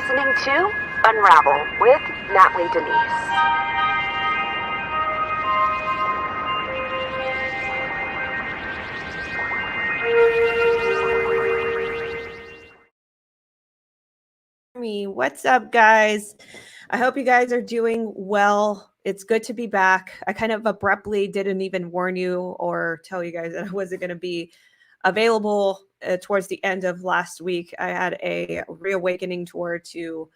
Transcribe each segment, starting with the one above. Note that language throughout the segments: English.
listening to Unravel with Natly Denise. What's up, guys? I hope you guys are doing well. It's good to be back. I kind of abruptly didn't even warn you or tell you guys that I wasn't going to be available towards the end of last week. I had a reawakening tour to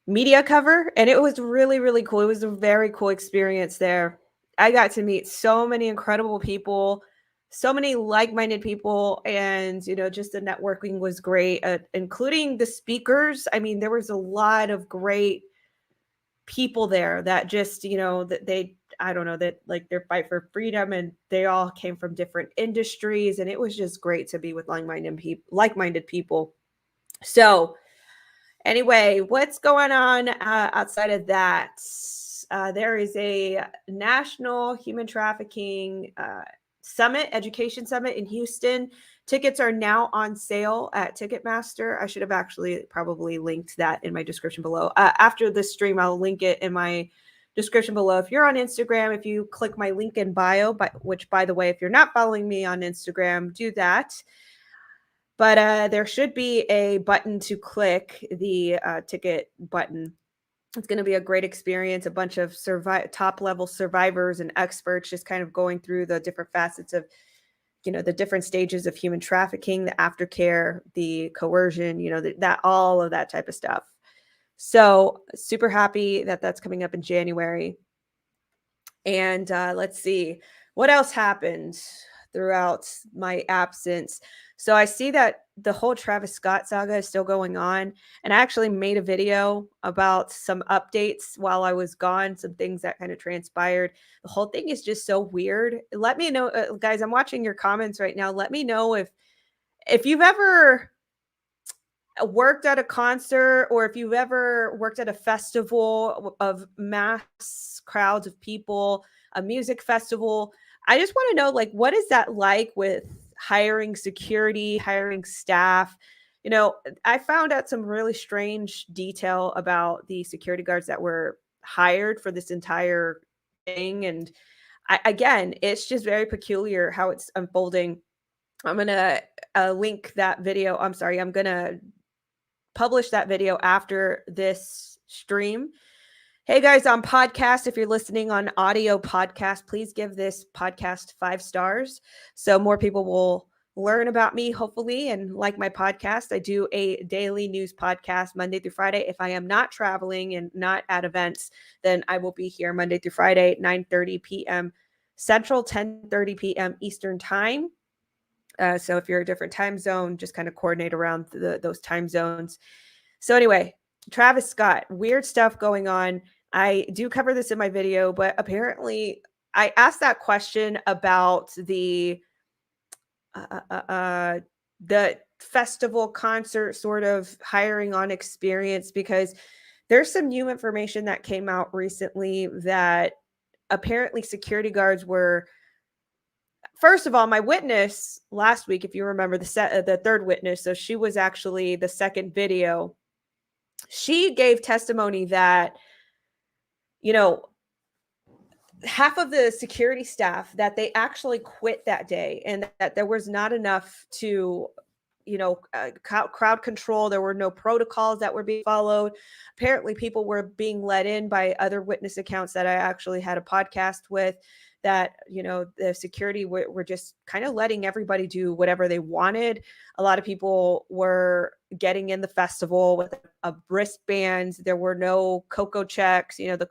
media cover, and it was really, really cool. It was a very cool experience there. I got to meet so many incredible people, so many like-minded people, and just the networking was great, including the speakers. I mean, there was a lot of great people there that just that they like their fight for freedom, and they all came from different industries, and it was just great to be with like-minded people. So anyway, what's going on outside of that? There is a national human trafficking summit, education summit in Houston. Tickets are now on sale at Ticketmaster. I should have actually probably linked that in my description below. After this stream, I'll link it in my description below. If you're on Instagram, if you click my link in bio, which, by the way, if you're not following me on Instagram, do that. But there should be a button to click, the ticket button. It's going to be a great experience. A bunch of top-level survivors and experts just kind of going through the different facets of, the different stages of human trafficking, the aftercare, the coercion, that all of that type of stuff. So super happy that that's coming up in January. And let's see what else happened throughout my absence. So I see that the whole Travis Scott saga is still going on. And I actually made a video about some updates while I was gone, some things that kind of transpired. The whole thing is just so weird. Let me know, guys, I'm watching your comments right now. Let me know if you've ever worked at a concert, or if you've ever worked at a festival of mass crowds of people, a music festival. I just want to know, what is that like with hiring security, hiring staff? I found out some really strange detail about the security guards that were hired for this entire thing. And again, it's just very peculiar how it's unfolding. I'm going to link that video. I'm going to publish that video after this stream. Hey guys, on podcast, if you're listening on audio podcast, please give this podcast 5 stars so more people will learn about me, hopefully, and like my podcast. I do a daily news podcast Monday through Friday. If I am not traveling and not at events, then I will be here Monday through Friday, 9:30 p.m. Central, 10:30 p.m. Eastern time. So if you're a different time zone, just kind of coordinate around those time zones. So anyway, Travis Scott, weird stuff going on. I do cover this in my video, but apparently I asked that question about the festival concert sort of hiring on experience, because there's some new information that came out recently that apparently security guards were, first of all, my witness last week, if you remember, the third witness, so she was actually the second video. She gave testimony that, half of the security staff, that they actually quit that day, and that there was not enough to, crowd control. There were no protocols that were being followed. Apparently people were being let in by other witness accounts that I actually had a podcast with, that, the security were just kind of letting everybody do whatever they wanted. A lot of people were getting in the festival with a wristband. There were no cocoa checks, the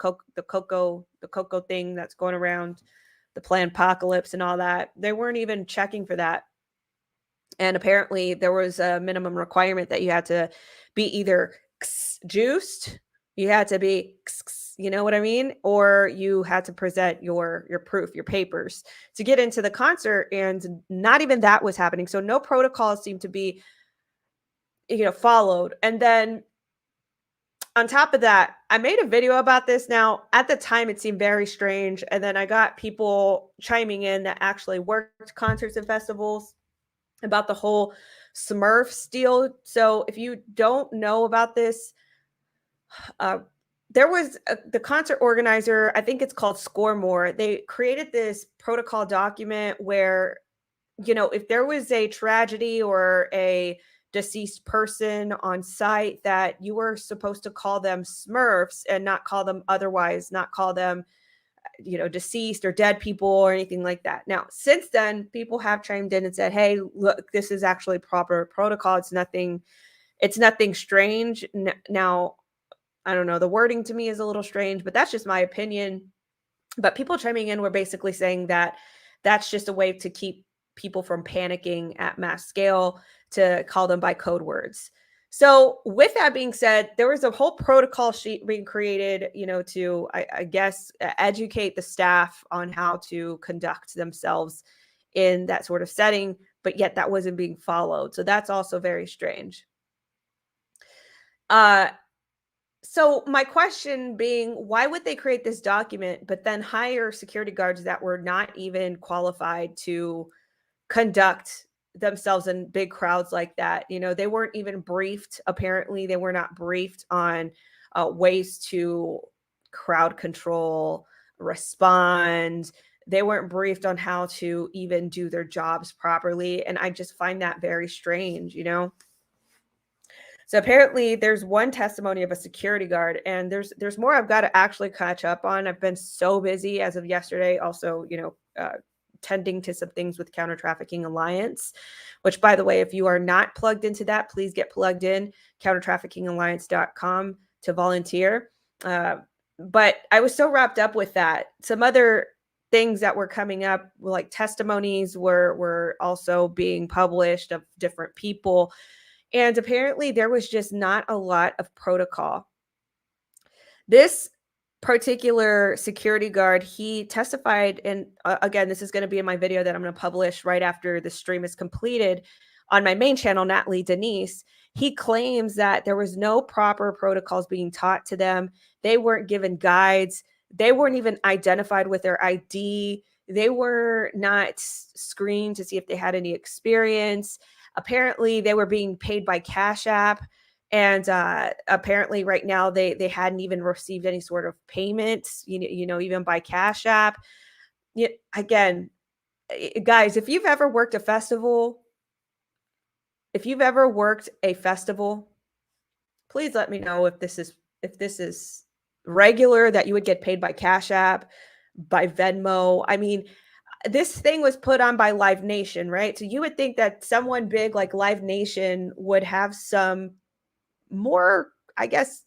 cocoa thing that's going around, the planned apocalypse and all that. They weren't even checking for that. And apparently there was a minimum requirement that you had to be either juiced, you had to be, you know what I mean? Or you had to present your proof, your papers to get into the concert. And not even that was happening. So no protocols seemed to be, followed. And then on top of that, I made a video about this. Now, at the time, it seemed very strange. And then I got people chiming in that actually worked concerts and festivals. about the whole Smurfs deal. So if you don't know about this, there was the concert organizer, I think it's called Score More. They created this protocol document where, if there was a tragedy or a deceased person on site, that you were supposed to call them Smurfs and not call them otherwise, not call them, deceased or dead people or anything like that. Now, since then, people have chimed in and said, hey, look, this is actually proper protocol. It's nothing strange. Now, I don't know, the wording to me is a little strange, but that's just my opinion. But people chiming in were basically saying that that's just a way to keep people from panicking at mass scale, to call them by code words. So with that being said, there was a whole protocol sheet being created, to, I guess, educate the staff on how to conduct themselves in that sort of setting, but yet that wasn't being followed. So that's also very strange. So my question being, why would they create this document, but then hire security guards that were not even qualified to conduct themselves in big crowds like that? They weren't even briefed. Apparently, they were not briefed on ways to crowd control, respond. They weren't briefed on how to even do their jobs properly. And I just find that very strange, So apparently there's one testimony of a security guard, and there's more I've got to actually catch up on. I've been so busy as of yesterday, also, tending to some things with Counter Trafficking Alliance, which, by the way, if you are not plugged into that, please get plugged in, countertraffickingalliance.com to volunteer. But I was so wrapped up with that. Some other things that were coming up, like testimonies were also being published of different people. And apparently there was just not a lot of protocol. This particular security guard, he testified, and again, this is going to be in my video that I'm going to publish right after the stream is completed on my main channel, Natly Denise. He claims that there was no proper protocols being taught to them. They weren't given guides. They weren't even identified with their ID. They were not screened to see if they had any experience. Apparently, they were being paid by Cash App. And apparently right now they hadn't even received any sort of payments, even by Cash App. Again, guys, if you've ever worked a festival, please let me know if this is regular, that you would get paid by Cash App, by Venmo. I mean, this thing was put on by Live Nation, right? So you would think that someone big like Live Nation would have some more, I guess,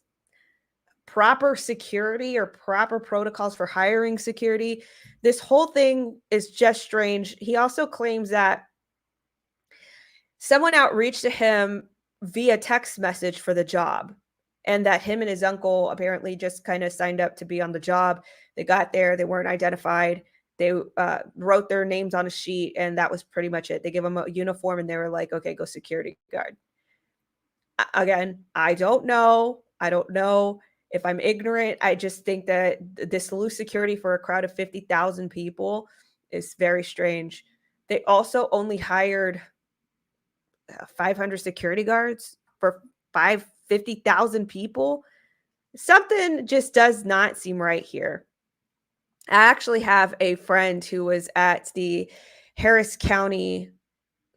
proper security or proper protocols for hiring security. This whole thing is just strange. He also claims that someone outreached to him via text message for the job, and that him and his uncle apparently just kind of signed up to be on the job. They got there, they weren't identified. They wrote their names on a sheet, and that was pretty much it. They give them a uniform, and they were like, okay, go security guard. Again, I don't know if I'm ignorant. I just think that this loose security for a crowd of 50,000 people is very strange. They also only hired 500 security guards for 50,000 people. Something just does not seem right here. I actually have a friend who was at the Harris County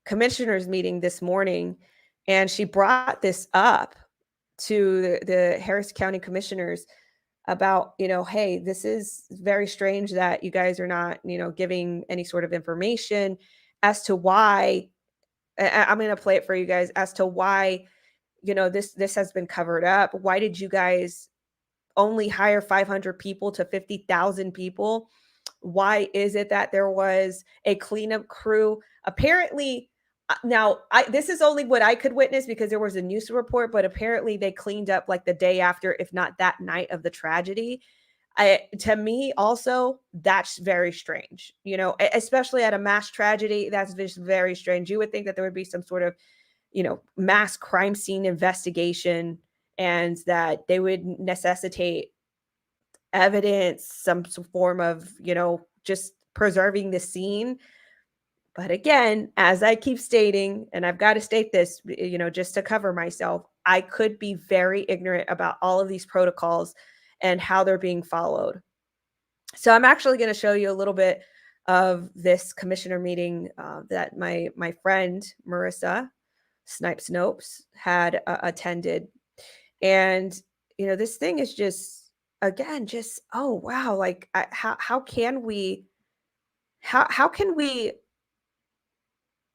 commissioners meeting this morning, and she brought this up to the Harris County commissioners about, hey, this is very strange that you guys are not, giving any sort of information as to why. I'm going to play it for you guys, as to why, this has been covered up. Why did you guys only hire 500 people to 50,000 people? Why is it that there was a cleanup crew? Apparently, now this is only what I could witness because there was a news report, but apparently they cleaned up like the day after, if not that night of the tragedy. To me, also, that's very strange, especially at a mass tragedy. That's just very strange. You would think that there would be some sort of, mass crime scene investigation, and that they would necessitate evidence, some form of, just preserving the scene. But again, as I keep stating, and I've got to state this, just to cover myself, I could be very ignorant about all of these protocols and how they're being followed. So I'm actually going to show you a little bit of this commissioner meeting that my friend Marissa Snopes had attended. And, this thing is just, again, just, oh, wow. Like, how can we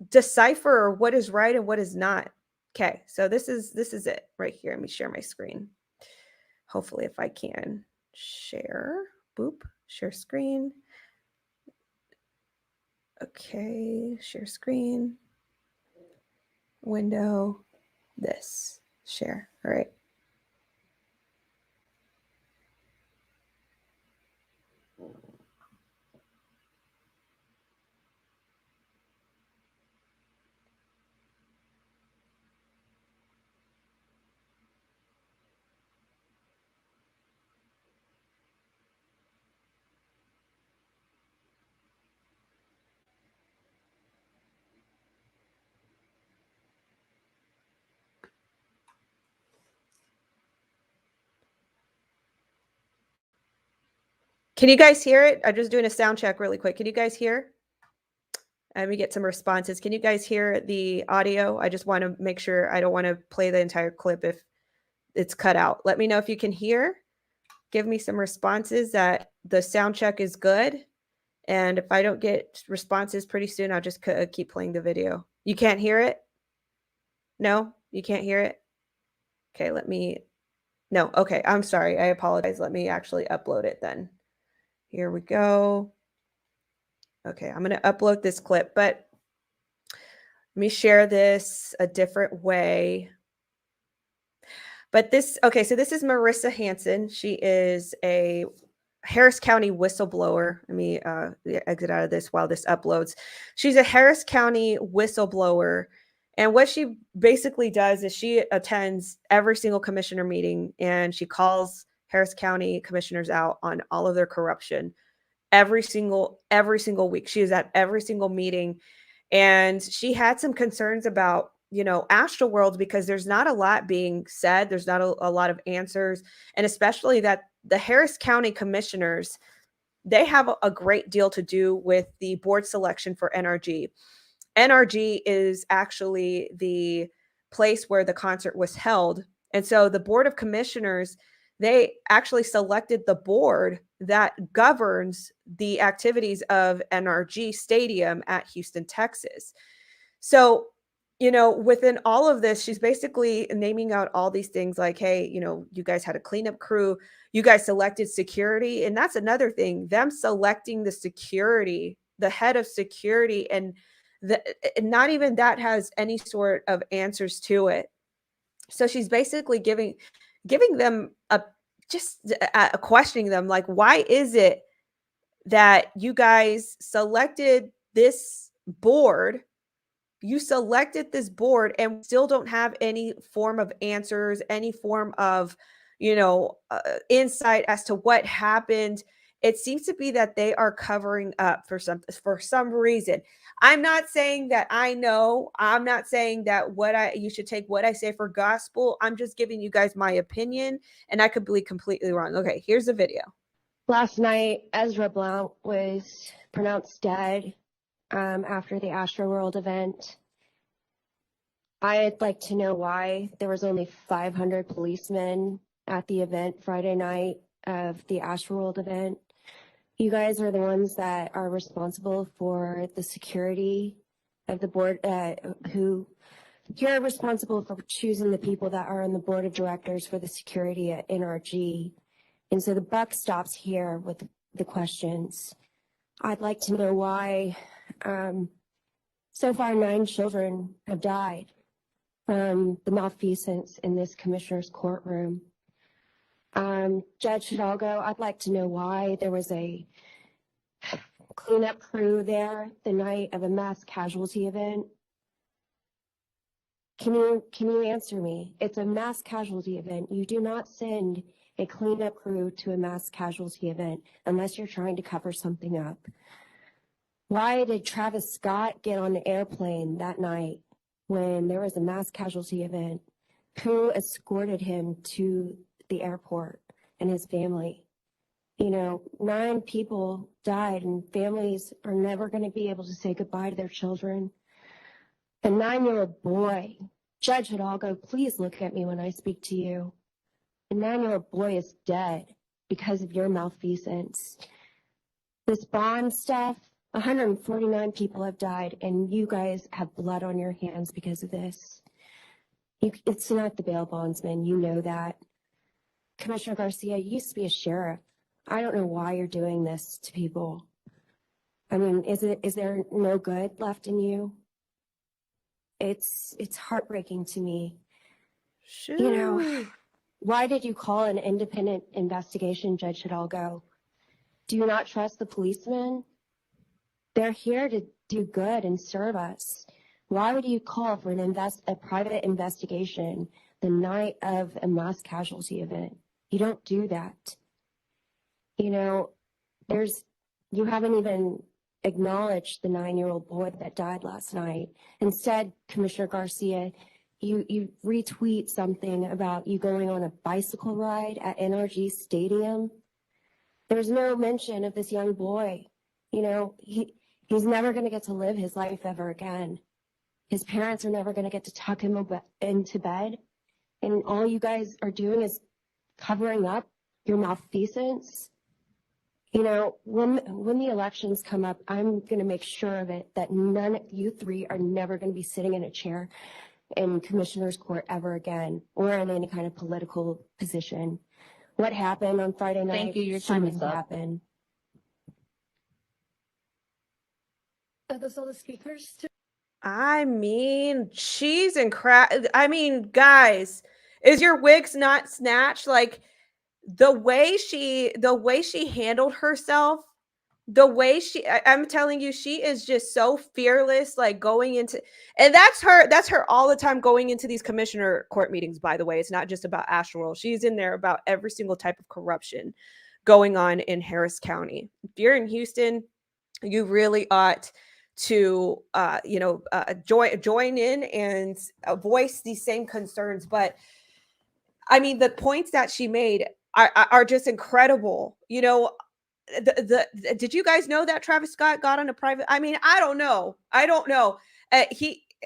decipher what is right and what is not? Okay. So this is it right here. Let me share my screen. Hopefully, if I can share, share screen. Okay. Share screen, window, this, share. All right. Can you guys hear it? I'm just doing a sound check really quick. Can you guys hear? Let me get some responses. Can you guys hear the audio? I just want to make sure. I don't want to play the entire clip if it's cut out. Let me know if you can hear. Give me some responses that the sound check is good. And if I don't get responses pretty soon, I'll just keep playing the video. You can't hear it? No, you can't hear it? Okay, no, okay, I'm sorry. I apologize. Let me actually upload it then. Here we go. Okay, I'm going to upload this clip, but let me share this a different way. But okay, so this is Marissa Hanson. She is a Harris County whistleblower. Let me exit out of this while this uploads. She's a Harris County whistleblower. And what she basically does is she attends every single commissioner meeting and she calls Harris County commissioners out on all of their corruption every single week. She is at every single meeting. And she had some concerns about, Astroworld, because there's not a lot being said. There's not a lot of answers. And especially that the Harris County commissioners, they have a great deal to do with the board selection for NRG. NRG is actually the place where the concert was held. And so the Board of Commissioners, they actually selected the board that governs the activities of NRG Stadium at Houston, Texas. So, within all of this, she's basically naming out all these things like, hey, you guys had a cleanup crew, you guys selected security. And that's another thing, them selecting the security, the head of security, and not even that has any sort of answers to it. So she's basically giving them questioning them, like, why is it that you guys selected this board? You selected this board and still don't have any form of answers, any form of, insight as to what happened. It seems to be that they are covering up for some reason. I'm not saying that I know. I'm not saying that you should take what I say for gospel. I'm just giving you guys my opinion, and I could be completely wrong. Okay, here's the video. Last night, Ezra Blount was pronounced dead after the Astroworld event. I'd like to know why there was only 500 policemen at the event Friday night of the Astroworld event. You guys are the ones that are responsible for the security of the board, you're responsible for choosing the people that are on the board of directors for the security at NRG. And so the buck stops here with the questions. I'd like to know why so far 9 children have died from the malfeasance in this commissioner's courtroom. Judge Hidalgo, I'd like to know why there was a cleanup crew there the night of a mass casualty event. Can you answer me? It's a mass casualty event. You do not send a cleanup crew to a mass casualty event unless you're trying to cover something up. Why did Travis Scott get on the airplane that night when there was a mass casualty event? Who escorted him to the airport and his family? 9 people died, and families are never going to be able to say goodbye to their children. A 9-year-old boy, Judge Hidalgo, please look at me when I speak to you. A 9-year-old boy is dead because of your malfeasance. This bond stuff, 149 people have died, and you guys have blood on your hands because of this. It's not the bail bondsman, you know that. Commissioner Garcia, you used to be a sheriff. I don't know why you're doing this to people. I mean, is there no good left in you? It's heartbreaking to me. Sure. Why did you call an independent investigation, Judge Hidalgo? Do you not trust the policemen? They're here to do good and serve us. Why would you call for a private investigation the night of a mass casualty event? You don't do that. You haven't even acknowledged the 9-year-old boy that died last night. Instead, Commissioner Garcia, you retweet something about you going on a bicycle ride at NRG Stadium. There's no mention of this young boy. He's never going to get to live his life ever again. His parents are never going to get to tuck him into bed. And all you guys are doing is covering up your malfeasance. When the elections come up, I'm going to make sure of it that none of you 3 are never going to be sitting in a chair in Commissioner's Court ever again, or in any kind of political position. What happened on Friday night? Thank you. Your time is up. Happen. Are those all the speakers? I mean, cheese and crap. I mean, guys, is your wigs not snatched? Like the way she handled herself, I'm telling you, she is just so fearless, like going into, and that's her all the time going into these commissioner court meetings, by the way. It's not just about Astroworld. She's in there about every single type of corruption going on in Harris County. If you're in Houston, you really ought to join in and voice these same concerns. But I mean, the points that she made are just incredible. Did you guys know that Travis Scott got on a private? I mean, I don't know.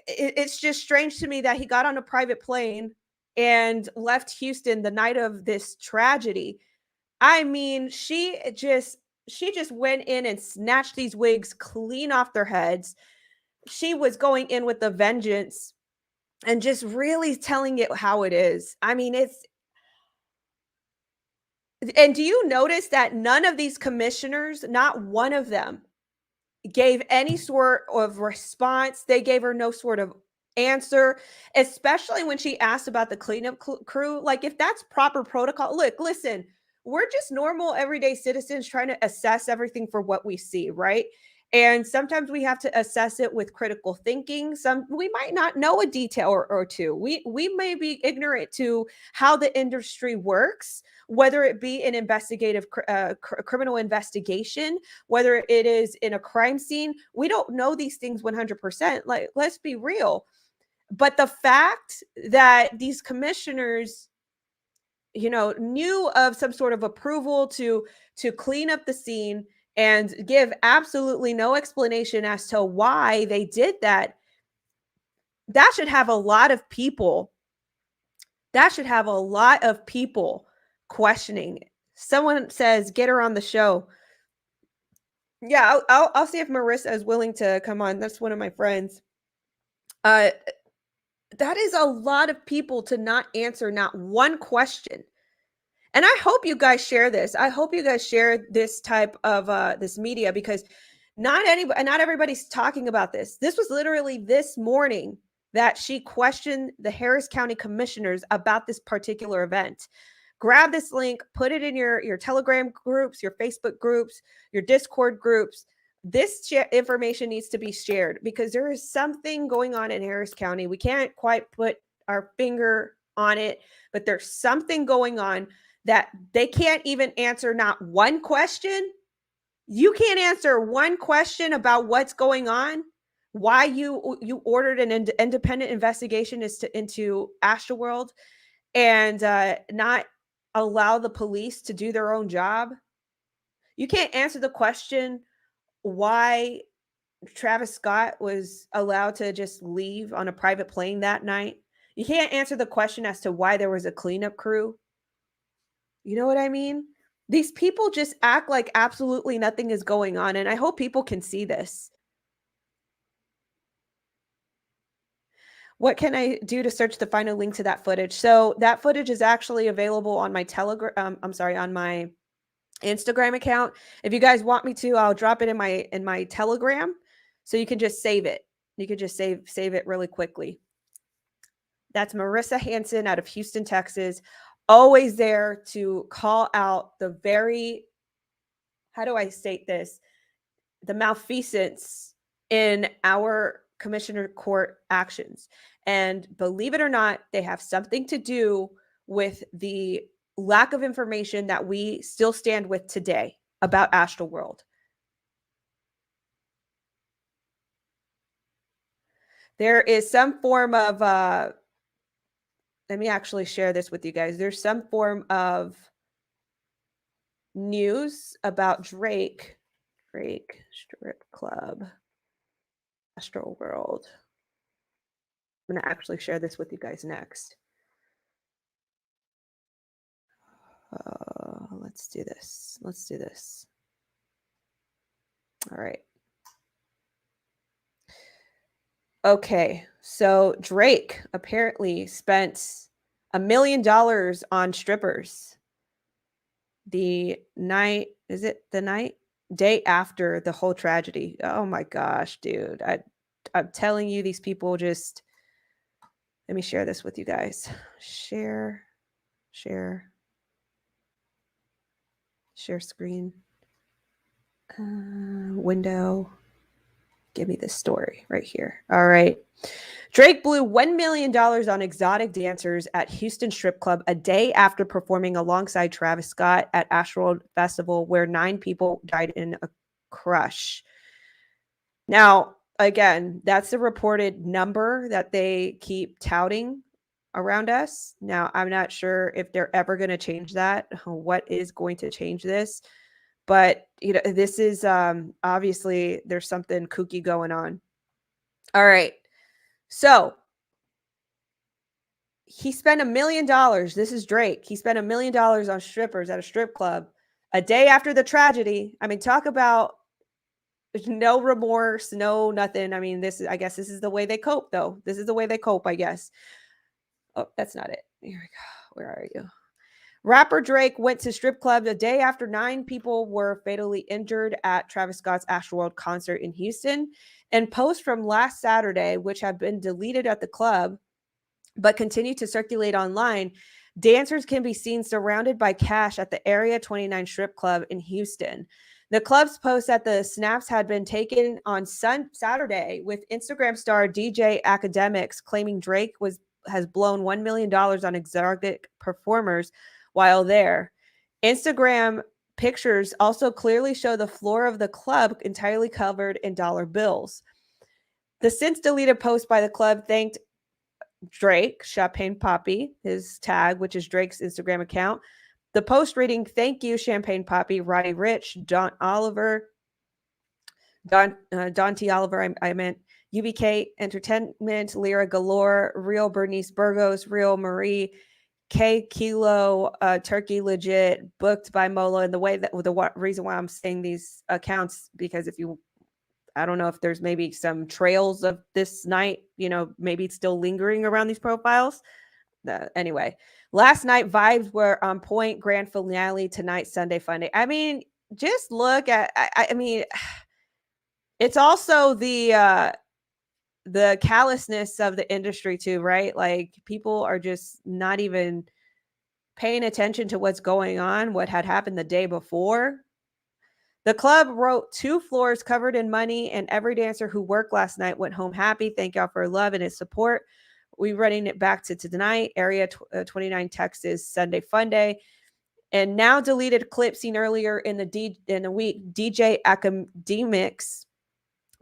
It's just strange to me that he got on a private plane and left Houston the night of this tragedy. I mean, she just went in and snatched these wigs clean off their heads. She was going in with a vengeance and just really telling it how it is. I mean, and do you notice that none of these commissioners, not one of them, gave any sort of response? They gave her no sort of answer, especially when she asked about the cleanup crew. Like, if that's proper protocol, listen, we're just normal everyday citizens trying to assess everything for what we see, right? And sometimes we have to assess it with critical thinking. We might not know a detail or two. We may be ignorant to how the industry works, whether it be an investigative criminal investigation, whether it is in a crime scene. We don't know these things 100%. Like, let's be real. But the fact that these commissioners, knew of some sort of approval to clean up the scene and give absolutely no explanation as to why they did that, that should have a lot of people questioning. Someone says, get her on the show. Yeah, I'll see if Marissa is willing to come on. That's one of my friends. That is a lot of people to not answer not one question. And I hope you guys share this. I hope you guys share this type of this media, because not everybody's talking about this. This was literally this morning that she questioned the Harris County commissioners about this particular event. Grab this link, put it in your Telegram groups, your Facebook groups, your Discord groups. This information needs to be shared, because there is something going on in Harris County. We can't quite put our finger on it, but there's something going on that they can't even answer not one question. You can't answer one question about what's going on, why you ordered an independent investigation into Astroworld, and not allow the police to do their own job. You can't answer the question why Travis Scott was allowed to just leave on a private plane that night. You can't answer the question as to why there was a cleanup crew. You know what I mean? These people just act like absolutely nothing is going on, and I hope people can see this. What can I do to search to find a link to that footage? So that footage is actually available on my on my Instagram account. If you guys want me to, I'll drop it in my Telegram, so you can just save it. You could just save it really quickly. That's Marissa Hanson out of Houston, Texas. Always there to call out the very, how do I state this? The malfeasance in our commissioner court actions. And believe it or not, they have something to do with the lack of information that we still stand with today about Astroworld. There is some form of, let me actually share this with you guys. There's some form of news about Drake Strip Club, Astroworld. I'm going to actually share this with you guys next. Let's do this. Let's do this. All right. Okay, so Drake apparently spent $1 million on strippers the night, is it the night? Day after the whole tragedy. Oh my gosh, dude. I'm telling you, these people just, let me share this with you guys. Share screen. Window. Give me this story right here. All right. Drake blew $1 million on exotic dancers at Houston Strip Club a day after performing alongside Travis Scott at Astroworld Festival, where 9 people died in a crush. Now, again, that's the reported number that they keep touting around us. Now, I'm not sure if they're ever going to change that. What is going to change this? But, you know, this is obviously there's something kooky going on. All right. So he spent $1 million. This is Drake. He spent $1 million on strippers at a strip club a day after the tragedy. I mean, talk about no remorse, no nothing. I mean, I guess this is the way they cope, though. This is the way they cope, I guess. Oh, that's not it. Here we go. Where are you? Rapper Drake went to strip club the day after 9 people were fatally injured at Travis Scott's Astroworld concert in Houston. And posts from last Saturday, which have been deleted at the club, but continue to circulate online, dancers can be seen surrounded by cash at the Area 29 strip club in Houston. The club's post that the snaps had been taken on Saturday, with Instagram star DJ Academics claiming Drake has blown $1 million on exotic performers while there. Instagram pictures also clearly show the floor of the club entirely covered in dollar bills. The since deleted post by the club thanked Drake, Champagne Papi, his tag, which is Drake's Instagram account. The post reading, "Thank you, Champagne Papi, Roddy Ricch, Don T. Oliver, I meant, UBK Entertainment, Lyra Galore, Real Bernice Burgos, Real Marie, �:Kilo, Turkey Legit, Booked by Mola." And the reason why I'm saying these accounts, because I don't know if there's maybe some trails of this night, you know, maybe it's still lingering around these profiles. Anyway, last night vibes were on point. Grand finale tonight, Sunday Funday. I mean, just look at, I mean, it's also the callousness of the industry too, right? Like, people are just not even paying attention to what's going on, what had happened the day before. The club wrote 2 floors covered in money, and every dancer who worked last night went home happy. Thank y'all for love and its support. We're running it back to tonight, Area 29 Texas, Sunday Funday. And now deleted clip seen earlier in the week, DJ 𝐓𝐫𝐫𝐻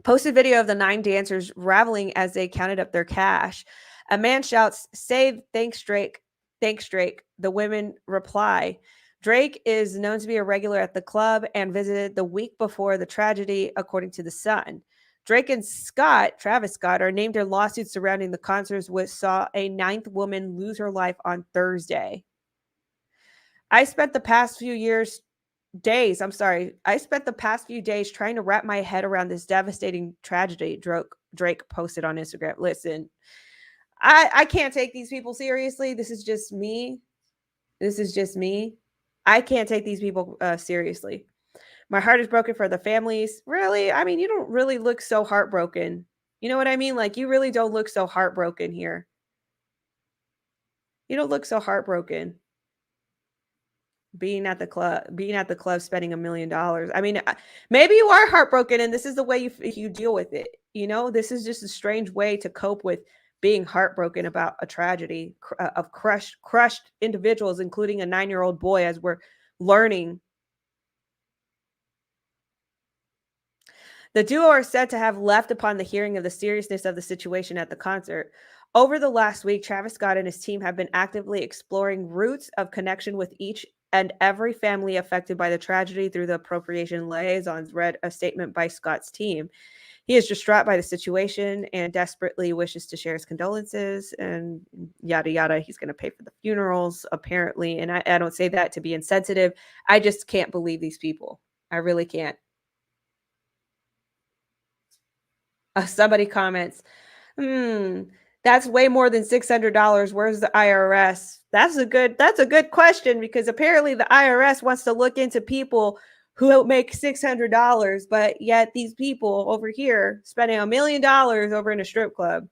posted video of the 9 dancers raveling as they counted up their cash. A man shouts, "Save, thanks Drake, thanks Drake." The women reply. Drake is known to be a regular at the club and visited the week before the tragedy, according to The Sun. Drake and Travis Scott, are named in lawsuits surrounding the concerts, which saw a 9th woman lose her life on Thursday. I spent the past few days trying to wrap my head around this devastating tragedy, Drake posted on Instagram. Listen, I can't take these people seriously. This is just me. I can't take these people seriously. My heart is broken for the families. Really? I mean, you don't really look so heartbroken. You know what I mean? Like, you really don't look so heartbroken here. You don't look so heartbroken. Being at the club, spending $1 million. I mean, maybe you are heartbroken and this is the way you deal with it. You know, this is just a strange way to cope with being heartbroken about a tragedy of crushed individuals, including a 9-year-old boy, as we're learning. The duo are said to have left upon the hearing of the seriousness of the situation at the concert. Over the last week, Travis Scott and his team have been actively exploring routes of connection with each and every family affected by the tragedy through the appropriation liaisons, read a statement by Scott's team. He is distraught by the situation and desperately wishes to share his condolences and yada, yada. He's going to pay for the funerals, apparently. And I don't say that to be insensitive. I just can't believe these people. I really can't. Somebody comments, that's way more than $600. Where's the IRS? That's a good question, because apparently the IRS wants to look into people who make $600, but yet these people over here spending $1 million over in a strip club.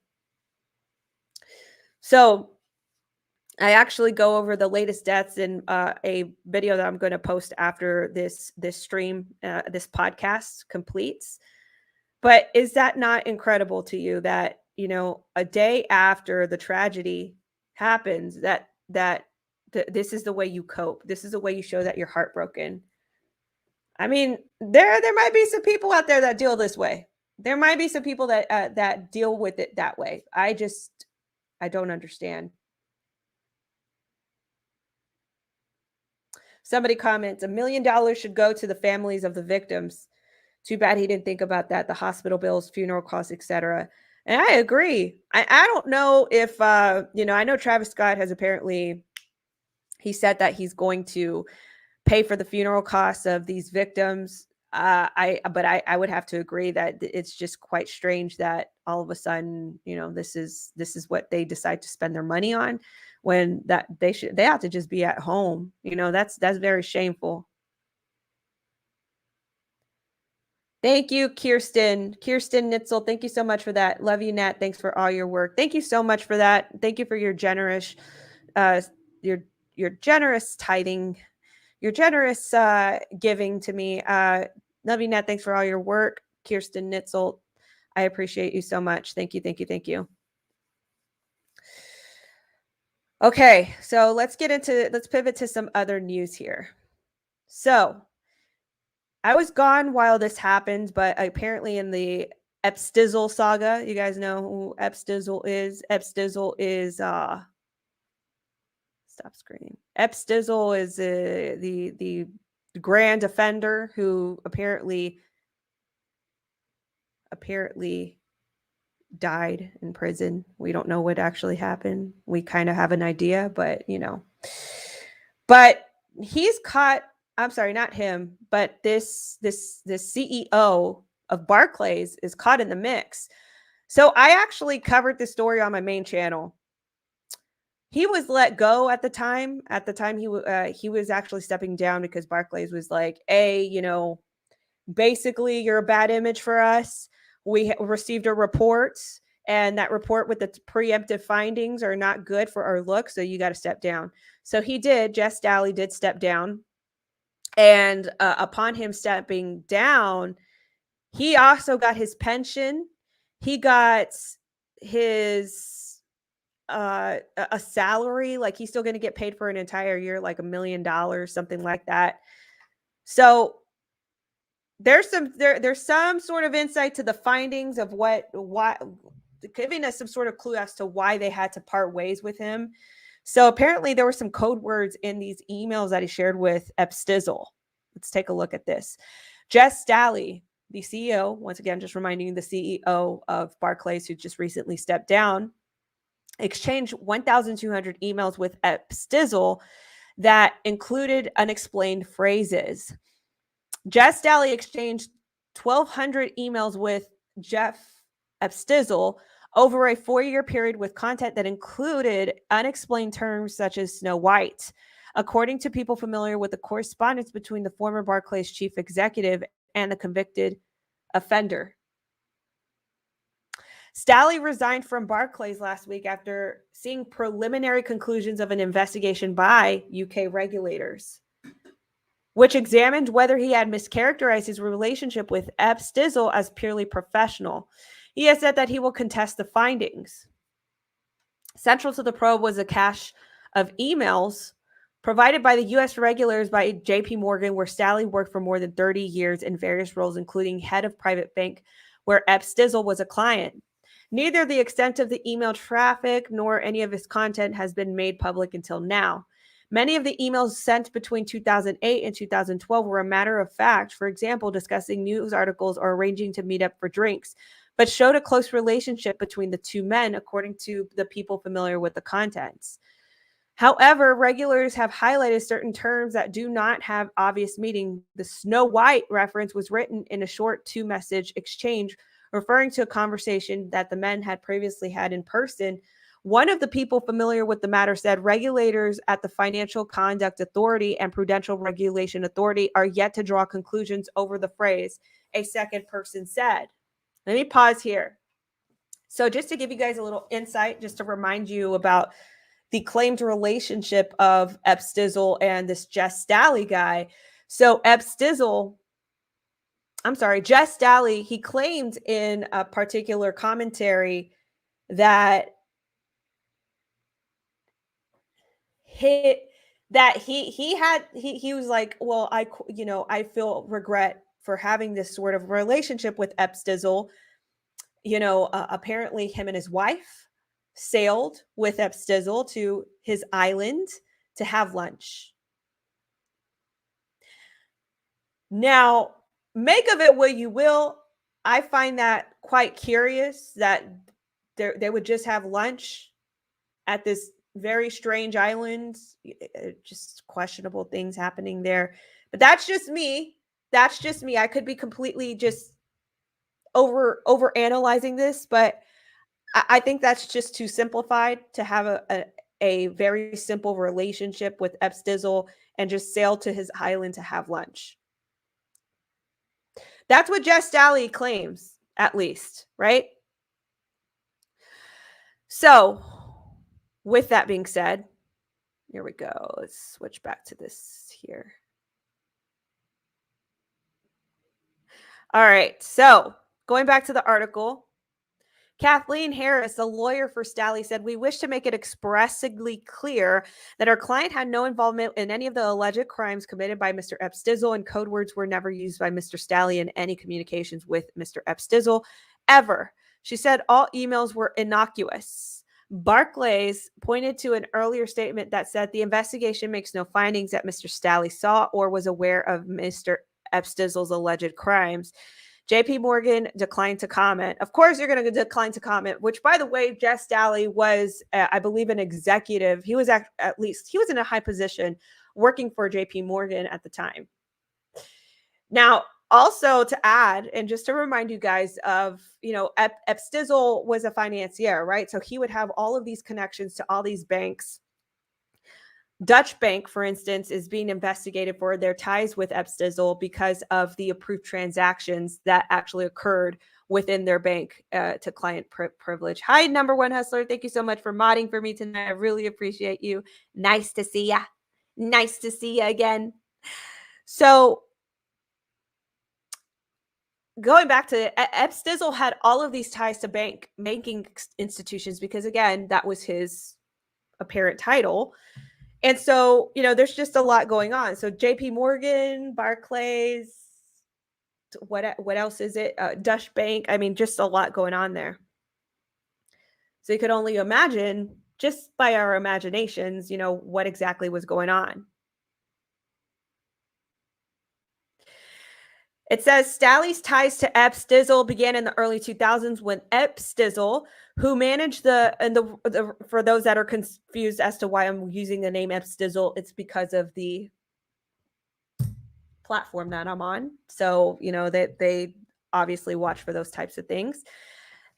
So I actually go over the latest deaths in a video that I'm going to post after this stream, this podcast completes. But is that not incredible to you that, you know, a day after the tragedy happens, this is the way you cope? This is the way you show that you're heartbroken. I mean, there might be some people out there that deal this way. There might be some people that deal with it that way. I don't understand. Somebody comments, $1 million should go to the families of the victims. Too bad he didn't think about that. The hospital bills, funeral costs, etc. And I agree. I don't know if, you know, I know Travis Scott has apparently, he said that he's going to pay for the funeral costs of these victims. But I would have to agree that it's just quite strange that all of a sudden, you know, this is what they decide to spend their money on, when they have to just be at home. You know, that's very shameful. Thank you, Kirsten Nitzel. Thank you so much for that. Love you, Nat. Thanks for all your work. Thank you so much for that. Thank you for your generous, your generous tithing, your generous giving to me. Love you, Nat. Thanks for all your work, Kirsten Nitzel. I appreciate you so much. Thank you, thank you, thank you. Okay, so let's pivot to some other news here. So I was gone while this happened, but apparently in the 𝐓𝐫𝐶 saga, you guys know who 𝐓𝐫𝐶 is? 𝐓𝐫𝐶 is stop screaming. 𝐓𝐫𝐶 is the grand offender who apparently died in prison. We don't know what actually happened. We kind of have an idea, but you know. But he's caught. I'm sorry, not him, but this CEO of Barclays is caught in the mix. So I actually covered this story on my main channel. He was let go at the time. At the time, he was actually stepping down because Barclays was like, "Hey, you know, basically you're a bad image for us. We received a report, and that report with the preemptive findings are not good for our look. So you got to step down." So he did. Jess Dally did step down. And upon him stepping down, he also got his pension. He got his a salary. Like he's still going to get paid for an entire year, like $1 million, something like that. So there's some sort of insight to the findings of why, giving us some sort of clue as to why they had to part ways with him. So apparently there were some code words in these emails that he shared with 𝐓𝐫𝐻. Let's take a look at this. Jess Staley, the CEO, once again, just reminding you, the CEO of Barclays, who just recently stepped down, exchanged 1,200 emails with 𝐓𝐫𝐻 that included unexplained phrases. Jess Staley exchanged 1,200 emails with 𝐓𝐫𝐻 over a 4-year period with content that included unexplained terms such as Snow White, according to people familiar with the correspondence between the former Barclays chief executive and the convicted offender. Staley resigned from Barclays last week after seeing preliminary conclusions of an investigation by UK regulators, which examined whether he had mischaracterized his relationship with 𝐓𝐫𝐻 as purely professional. He has said that he will contest the findings. Central to the probe was a cache of emails provided by the U.S. regulators by JP Morgan, where Staley worked for more than 30 years in various roles, including head of private bank, where 𝐓𝐫𝐻 was a client. Neither the extent of the email traffic nor any of his content has been made public until now. Many of the emails sent between 2008 and 2012 were a matter of fact, for example, discussing news articles or arranging to meet up for drinks, but showed a close relationship between the two men, according to the people familiar with the contents. However, regulators have highlighted certain terms that do not have obvious meaning. The Snow White reference was written in a short 2-message exchange, referring to a conversation that the men had previously had in person. One of the people familiar with the matter said regulators at the Financial Conduct Authority and Prudential Regulation Authority are yet to draw conclusions over the phrase, a second person said. Let me pause here. So just to give you guys a little insight, just to remind you about the claimed relationship of 𝐓𝐫𝐻 and this Jess Staley guy. So Jess Staley, he claimed in a particular commentary that he was like, well, I feel regret for having this sort of relationship with 𝐓𝐫𝐻. Apparently him and his wife sailed with 𝐓𝐫𝐻 to his island to have lunch. Now, make of it what you will. I find that quite curious that they would just have lunch at this very strange island. Just questionable things happening there. But that's just me. I could be completely just over analyzing this, but I think that's just too simplified to have a very simple relationship with 𝐓𝐫𝐻 and just sail to his island to have lunch. That's what Jess Staley claims, at least, right? So, with that being said, here we go. Let's switch back to this here. All right. So, going back to the article, Kathleen Harris, a lawyer for Staley, said, "We wish to make it expressly clear that our client had no involvement in any of the alleged crimes committed by Mr. 𝐓𝐫𝐻, and code words were never used by Mr. Staley in any communications with Mr. 𝐓𝐫𝐻, ever." She said all emails were innocuous. Barclays pointed to an earlier statement that said the investigation makes no findings that Mr. Staley saw or was aware of Mr. 𝐓𝐫𝐻's alleged crimes. JP Morgan declined to comment. Of course, you're going to decline to comment, which, by the way, Jess Staley was, I believe, an executive. He was at least, he was in a high position working for JP Morgan at the time. Now, also to add, and just to remind you guys of, 𝐓𝐫𝐻 was a financier, right? So he would have all of these connections to all these banks. Dutch Bank, for instance, is being investigated for their ties with 𝐓𝐫𝐻 because of the approved transactions that actually occurred within their bank to client privilege. Hi, number one hustler. Thank you so much for modding for me tonight. I really appreciate you. Nice to see ya. Nice to see you again. So going back to 𝐓𝐫𝐻 had all of these ties to banking institutions because, again, that was his apparent title. And so, there's just a lot going on. So JP Morgan, Barclays, what else is it? Deutsche Bank. I mean, just a lot going on there. So you could only imagine, just by our imaginations, what exactly was going on. It says Stally's ties to 𝐓𝐫𝐻 began in the early 2000s when 𝐓𝐫𝐻, who managed for those that are confused as to why I'm using the name 𝐓𝐫𝐻, it's because of the platform that I'm on. So, that they obviously watch for those types of things.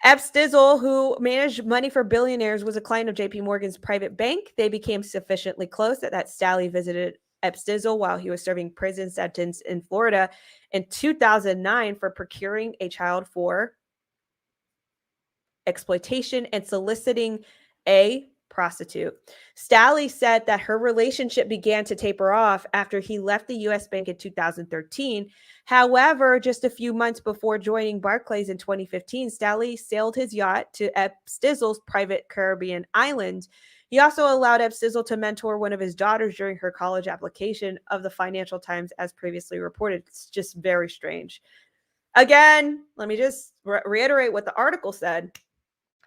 𝐓𝐫𝐻, who managed money for billionaires, was a client of JP Morgan's private bank. They became sufficiently close that Stally visited 𝐓𝐫𝐻 while he was serving prison sentence in Florida in 2009 for procuring a child for exploitation and soliciting a prostitute. Stally said that her relationship began to taper off after he left the U.S. bank in 2013. However, just a few months before joining Barclays in 2015, Stally sailed his yacht to 𝐓𝐫𝐻's private Caribbean island. He also allowed 𝐓𝐫𝐻 to mentor one of his daughters during her college application of the Financial Times, as previously reported. It's just very strange. Again, let me just reiterate what the article said.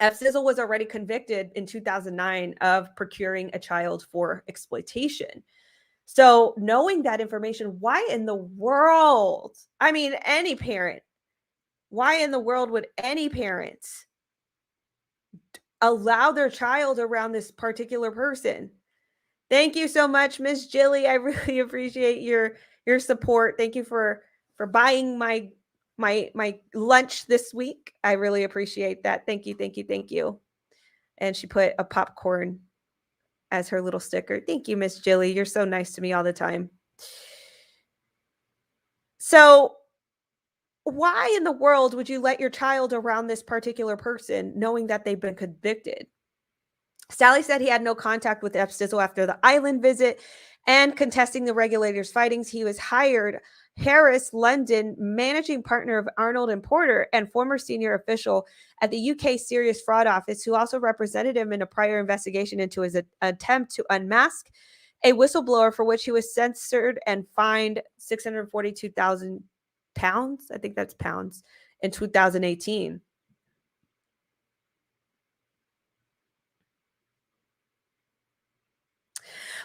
𝐓𝐫𝐻 was already convicted in 2009 of procuring a child for exploitation. So knowing that information, why in the world? I mean, any parent, why in the world would any parent allow their child around this particular person? Thank you so much, Miss Jilly. I really appreciate your support. Thank you for buying my lunch this week. I really appreciate that. Thank you. And she put a popcorn as her little sticker. Thank you, Miss Jilly. You're so nice to me all the time. So why in the world would you let your child around this particular person knowing that they've been convicted? Stally said he had no contact with 𝐓𝐫𝐻 after the island visit and contesting the regulators' findings. He was hired Harris London, managing partner of Arnold and Porter and former senior official at the UK Serious Fraud Office, who also represented him in a prior investigation into his attempt to unmask a whistleblower, for which he was censored and fined £642,000. I think that's pounds in 2018.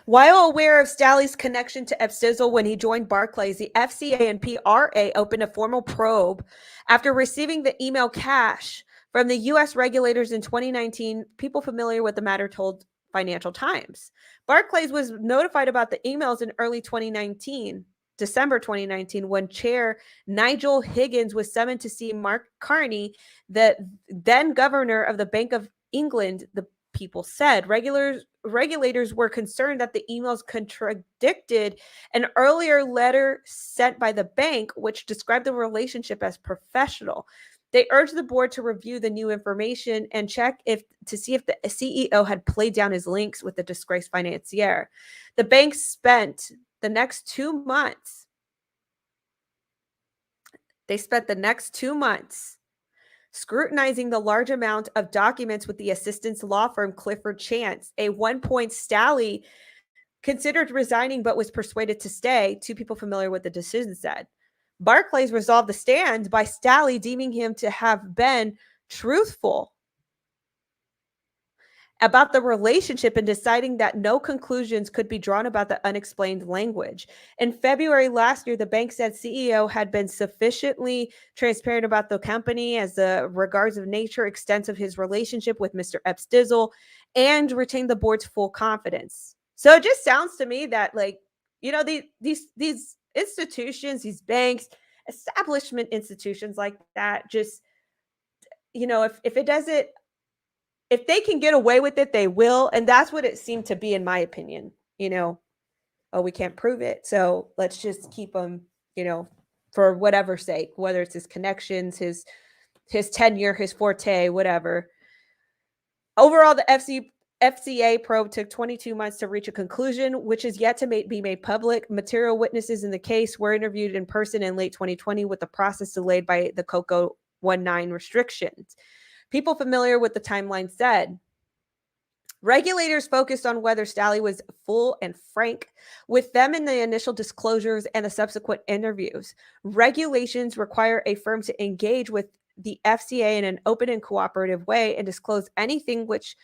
While aware of Stally's connection to 𝐓𝐫𝐻 when he joined Barclays, the FCA and PRA opened a formal probe after receiving the email cache from the U.S. regulators in 2019. People familiar with the matter told Financial Times. Barclays was notified about the emails in early 2019, December 2019, when Chair Nigel Higgins was summoned to see Mark Carney, the then governor of the Bank of England. The people said regulators were concerned that the emails contradicted an earlier letter sent by the bank, which described the relationship as professional. They urged the board to review the new information and check to see if the CEO had played down his links with the disgraced financier. The bank spent the next 2 months. Scrutinizing the large amount of documents with the assistance law firm Clifford Chance. At one point, Stally considered resigning but was persuaded to stay. Two people familiar with the decision said. Barclays resolved the stand by Stally deeming him to have been truthful about the relationship and deciding that no conclusions could be drawn about the unexplained language. In February last year, the bank said CEO had been sufficiently transparent about the company as the regards of nature, extent of his relationship with Mr. 𝐓𝐫𝐻, and retained the board's full confidence. So it just sounds to me that, these institutions, these banks, establishment institutions like that, just, if they can get away with it, they will. And that's what it seemed to be, in my opinion. We can't prove it, so let's just keep them, for whatever sake, whether it's his connections, his tenure, his forte, whatever. Overall, the FCA probe took 22 months to reach a conclusion, which is yet to be made public. Material witnesses in the case were interviewed in person in late 2020, with the process delayed by the COCO 19 restrictions. People familiar with the timeline said, regulators focused on whether Stalley was full and frank with them in the initial disclosures and the subsequent interviews. Regulations require a firm to engage with the FCA in an open and cooperative way and disclose anything which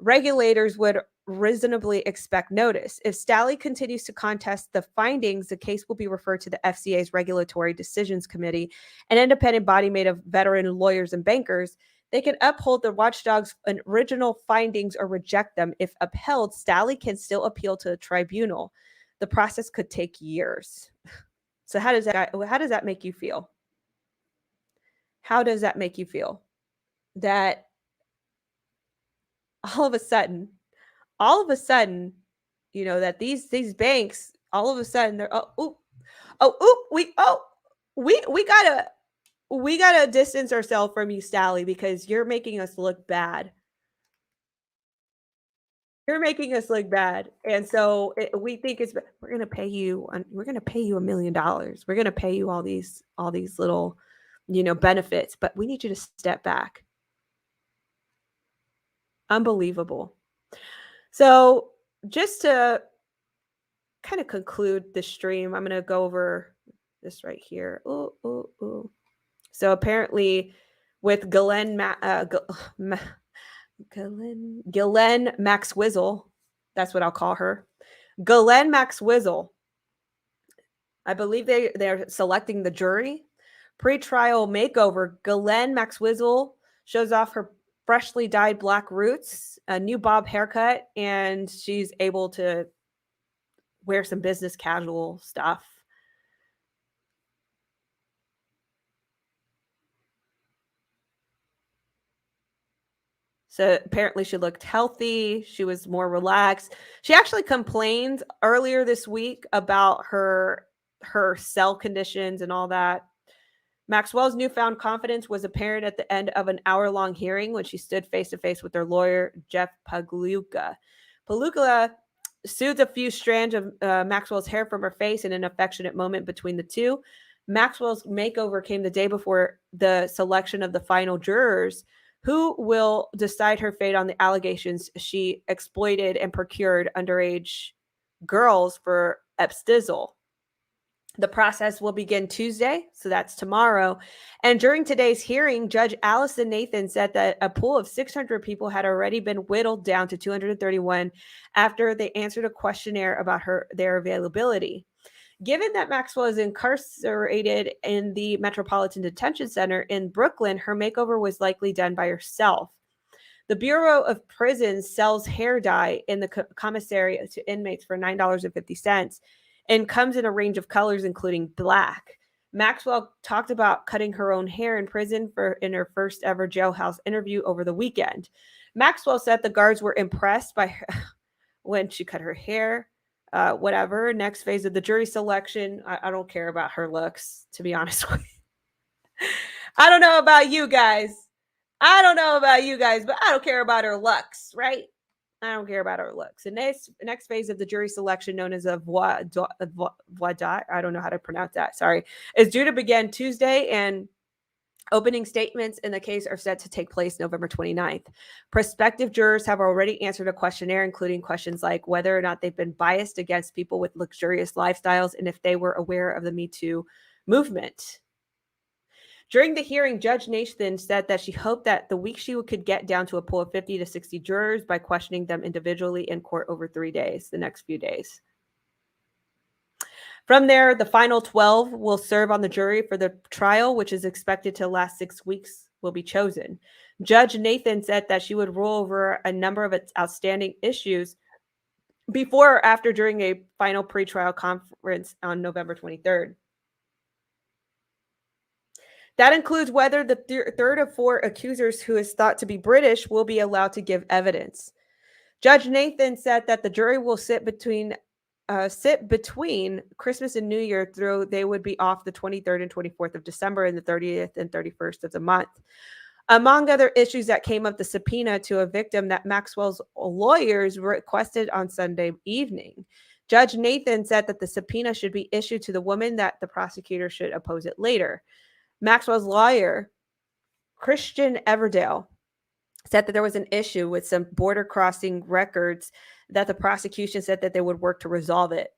regulators would reasonably expect notice. If Stalley continues to contest the findings, the case will be referred to the FCA's Regulatory Decisions Committee, an independent body made of veteran lawyers and bankers. They can uphold the watchdog's original findings or reject them. If upheld, Stalley can still appeal to the tribunal. The process could take years. So how does that make you feel? How does that make you feel? That all of a sudden, you know, that these banks, all of a sudden they're we gotta distance ourselves from you, Stalley, because you're making us look bad. You're making us look bad, and so we think we're gonna pay you $1 million. We're gonna pay you all these little, you know, benefits, but we need you to step back. Unbelievable. So just to kind of conclude the stream, I'm going to go over this right here. So apparently with Ghislaine Maxwell, that's what I'll call her. Ghislaine Maxwell, I believe they're selecting the jury. Pre-trial makeover, Ghislaine Maxwell shows off her freshly dyed black roots, a new bob haircut, and she's able to wear some business casual stuff. So apparently she looked healthy. She was more relaxed. She actually complained earlier this week about her cell conditions and all that. Maxwell's newfound confidence was apparent at the end of an hour-long hearing when she stood face-to-face with her lawyer, Jeff Pagliuca. Pagliuca soothed a few strands of Maxwell's hair from her face in an affectionate moment between the two. Maxwell's makeover came the day before the selection of the final jurors, who will decide her fate on the allegations she exploited and procured underage girls for 𝘓𝑝𝑠TiZL. The process will begin Tuesday, so that's tomorrow. And during today's hearing, Judge Allison Nathan said that a pool of 600 people had already been whittled down to 231 after they answered a questionnaire about their availability. Given that Maxwell is incarcerated in the Metropolitan Detention Center in Brooklyn, her makeover was likely done by herself. The Bureau of Prisons sells hair dye in the commissary to inmates for $9.50 and comes in a range of colors, including black. Maxwell talked about cutting her own hair in prison in her first ever jailhouse interview over the weekend. Maxwell said the guards were impressed by her when she cut her hair. Whatever. Next phase of the jury selection. I don't care about her looks, to be honest with you. I don't know about you guys, but I don't care about her looks, right? I don't care about her looks. The next phase of the jury selection, known as a voix, I don't know how to pronounce that, sorry, is due to begin Tuesday, and opening statements in the case are set to take place November 29th. Prospective jurors have already answered a questionnaire, including questions like whether or not they've been biased against people with luxurious lifestyles and if they were aware of the Me Too movement. During the hearing, Judge Nathan said that she hoped that the week she could get down to a pool of 50 to 60 jurors by questioning them individually in court over 3 days, the next few days. From there, the final 12 will serve on the jury for the trial, which is expected to last 6 weeks, will be chosen. Judge Nathan said that she would rule over a number of its outstanding issues before or after during a final pretrial conference on November 23rd. That includes whether the third of 4 accusers who is thought to be British will be allowed to give evidence. Judge Nathan said that the jury will sit between Christmas and New Year, though they would be off the 23rd and 24th of December and the 30th and 31st of the month. Among other issues that came up, the subpoena to a victim that Maxwell's lawyers requested on Sunday evening. Judge Nathan said that the subpoena should be issued to the woman, that the prosecutor should oppose it later. Maxwell's lawyer, Christian Everdale, said that there was an issue with some border crossing records, that the prosecution said that they would work to resolve it.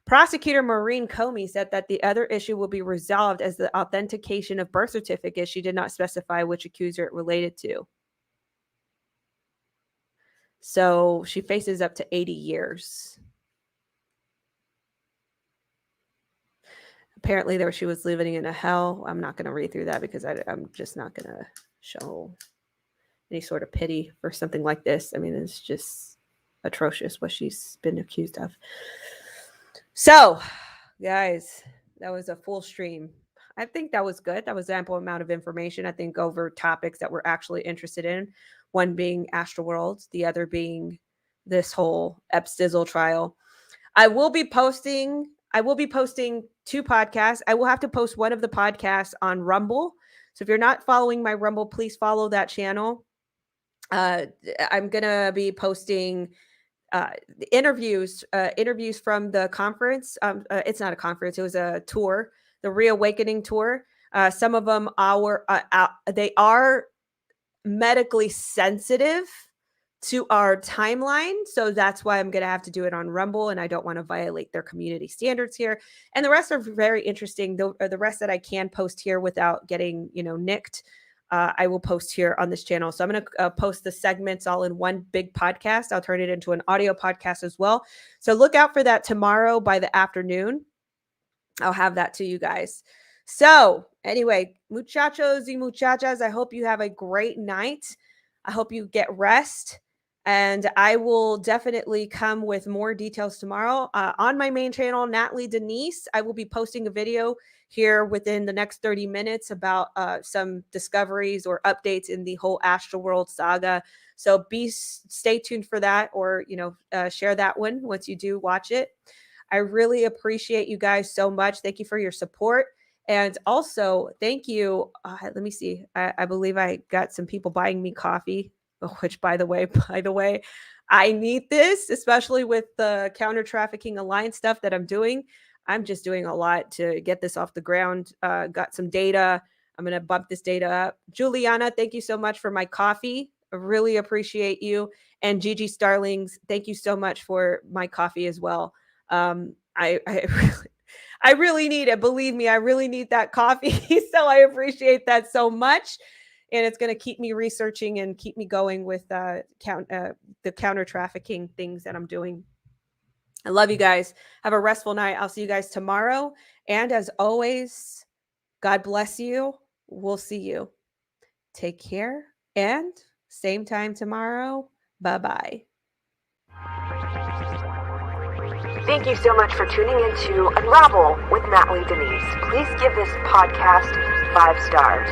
Prosecutor Maureen Comey said that the other issue will be resolved as the authentication of birth certificates. She did not specify which accuser it related to. So she faces up to 80 years. Apparently she was living in a hell. I'm not going to read through that because I'm just not going to show any sort of pity for something like this. I mean, it's just atrocious what she's been accused of. So, guys, that was a full stream. I think that was good. That was ample amount of information, I think, over topics that we're actually interested in. One being Astroworld, the other being this whole 𝐓𝐫𝐻𝐿 trial. I will be posting 2 podcasts. I will have to post one of the podcasts on Rumble. So if you're not following my Rumble, please follow that channel. I'm going to be posting interviews from the conference. It's not a conference. It was a tour, the Reawakening tour. Some of them they are medically sensitive to our timeline. So that's why I'm going to have to do it on Rumble, and I don't want to violate their community standards here. And the rest are very interesting. The rest that I can post here without getting, nicked, I will post here on this channel. So I'm going to post the segments all in one big podcast. I'll turn it into an audio podcast as well. So look out for that tomorrow by the afternoon. I'll have that to you guys. So anyway, muchachos y muchachas, I hope you have a great night. I hope you get rest. And I will definitely come with more details tomorrow. On my main channel, Natly Denise, I will be posting a video here within the next 30 minutes about some discoveries or updates in the whole Astroworld saga. So stay tuned for that, or share that one once you do watch it. I really appreciate you guys so much. Thank you for your support. And also, thank you. Let me see. I believe I got some people buying me coffee, which by the way, I need this, especially with the counter trafficking alliance stuff that I'm doing. I'm just doing a lot to get this off the ground. Got some data. I'm going to bump this data up. Juliana, thank you so much for my coffee. I really appreciate you. And Gigi Starlings, thank you so much for my coffee as well. I really need it. Believe me, I really need that coffee. So I appreciate that so much. And it's going to keep me researching and keep me going with the counter trafficking things that I'm doing. I love you guys. Have a restful night. I'll see you guys tomorrow. And as always, God bless you. We'll see you. Take care. And same time tomorrow. Bye-bye. Thank you so much for tuning in to Unravel with Natly Denise. Please give this podcast 5 stars.